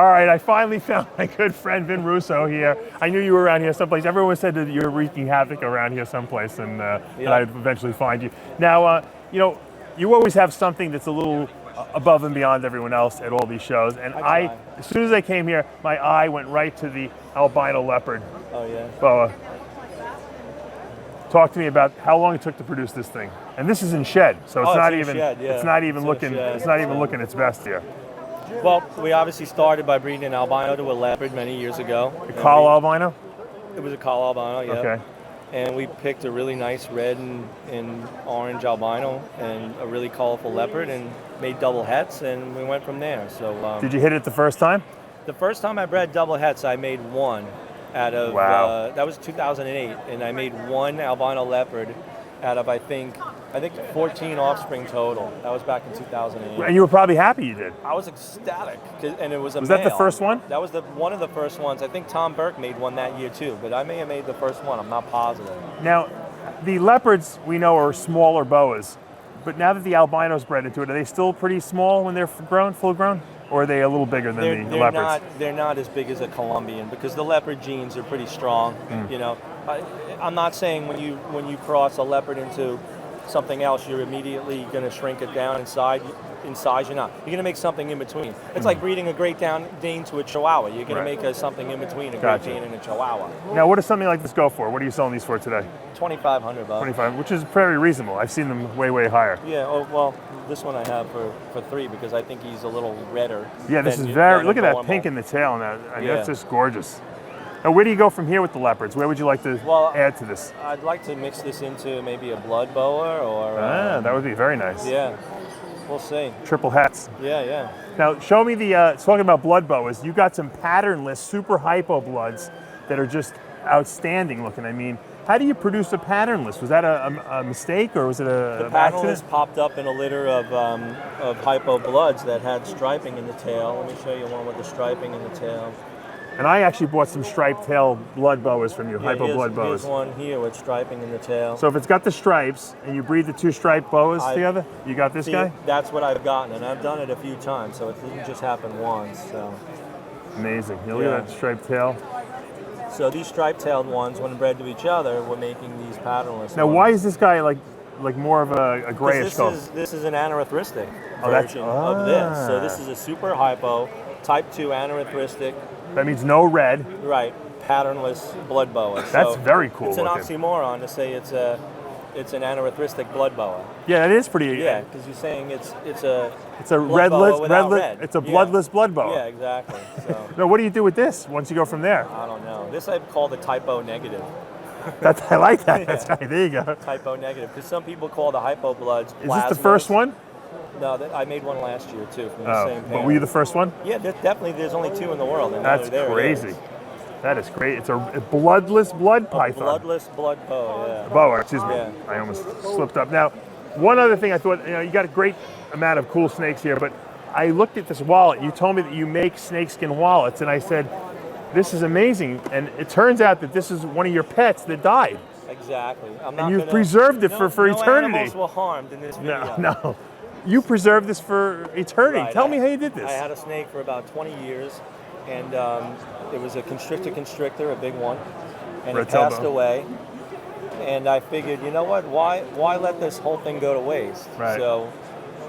All right, I finally found my good friend Vin Russo here. I knew you were around here someplace. Everyone said that you were wreaking havoc around here someplace, and that I'd eventually find you. Now, you know, you always have something that's a little above and beyond everyone else at all these shows. And as soon as I came here, my eye went right to the Albino Leopard Boa. Talk to me about how long it took to produce this thing. And this is in shed, so it's not even it's not even looking its best here. Well, we obviously started by breeding an albino to a leopard many years ago. A call albino? It was a call albino, yeah. Okay. And we picked a really nice red and orange albino and a really colorful leopard and made double hets, and we went from there. So did you hit it the first time? The first time I bred double hets, I made one out of that was 2008, and I made one albino leopard out of I think 14 offspring total. That was back in 2008. And you were probably happy you did. I was ecstatic, and it was a Was male. that the first one? That was one of the first ones. I think Tom Burke made one that year too, but I may have made the first one. I'm not positive. Now, the leopards we know are smaller boas, but now that the albino's bred into it, are they still pretty small when they're grown, full grown? Or are they a little bigger than the leopards? They're not as big as a Colombian because the leopard genes are pretty strong. You know, I'm not saying when you cross a leopard into something else, you're immediately going to shrink it down in size. You're not. You're going to make something in between. It's like breeding a Great Dane to a Chihuahua. You're going to make something in between a Great Dane and a Chihuahua. Now, what does something like this go for? What are you selling these for today? $2,500. $25, which is very reasonable. I've seen them way higher. Yeah. Oh well, this one I have for $3 because I think he's a little redder. Yeah, this is very. Look at that pink in the tail, and that. I mean, that's just gorgeous. Now, where do you go from here with the leopards? Where would you like to add to this? I'd like to mix this into maybe a blood boa or. That would be very nice. Yeah. We'll see. Triple hats. Yeah. Now, show me the, talking about blood boas, you got some patternless, super hypo bloods that are just outstanding looking. I mean, how do you produce a patternless? Was that a mistake or was it The patternless popped up in a litter of hypo bloods that had striping in the tail. Let me show you one with the striping in the tail. And I actually bought some striped tail blood boas from you, hypo blood boas. Here's one here with striping in the tail. So if it's got the stripes and you breed the two striped boas together, you got this guy? That's what I've gotten, and I've done it a few times, so it didn't just happen once. So amazing. You look at that striped tail. So these striped-tailed ones, when bred to each other, we're making these patternless. Now, why is this guy like more of a grayish color? This is an anaerothristic version of this. So this is a super hypo, type 2 anaerothristic. That means no red. Right, patternless blood boa. That's very cool. It's an oxymoron to say it's an anaerothristic blood boa. Yeah, it is pretty. Yeah, because you're saying it's a it's a bloodless blood boa. Yeah, exactly. So. Now, what do you do with this once you go from there? I don't know. This I'd call the typo negative. I like that. That's right. There you go. Typo negative, because some people call the hypo bloods plasmas. Is this the first one? No, I made one last year too from the same but were you the first one? Yeah, definitely. There's only 2 in the world. And that's crazy. That is great. It's a bloodless blood python. Bloodless blood boa. Yeah. Boa. Excuse me. Yeah. I almost slipped up. Now, one other thing I thought, you got a great amount of cool snakes here, but I looked at this wallet. You told me that you make snakeskin wallets, and I said, this is amazing. And it turns out that this is one of your pets that died. Exactly. And you've preserved it for eternity. No animals were harmed in this video. No. You preserved this for eternity. Right. Tell me how you did this. I had a snake for about 20 years, and it was a constrictor, a big one, and it passed away. And I figured, you know what? Why let this whole thing go to waste? Right. So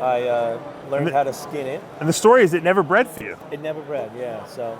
I learned how to skin it. And the story is it never bred for you. It never bred, yeah. So.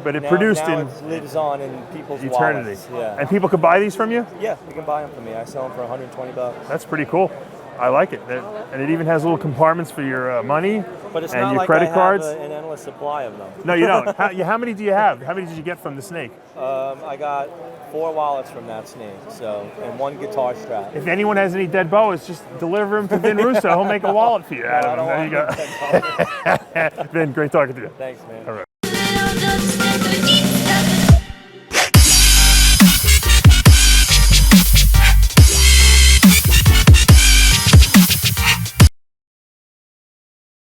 But it produced now in it lives on in people's eternity. wallets. Yeah. And people could buy these from you? Yeah, you can buy them from me. I sell them for $120. That's pretty cool. I like it. And it even has little compartments for your money but it's and not your like credit cards. An endless supply of them. No, you don't. How many do you have? How many did you get from the snake? I got 4 wallets from that snake, and 1 guitar strap. If anyone has any dead boas, just deliver them to Vin Russo. He'll make a wallet for you out of them. There you go. Vin, great talking to you. Thanks, man. All right.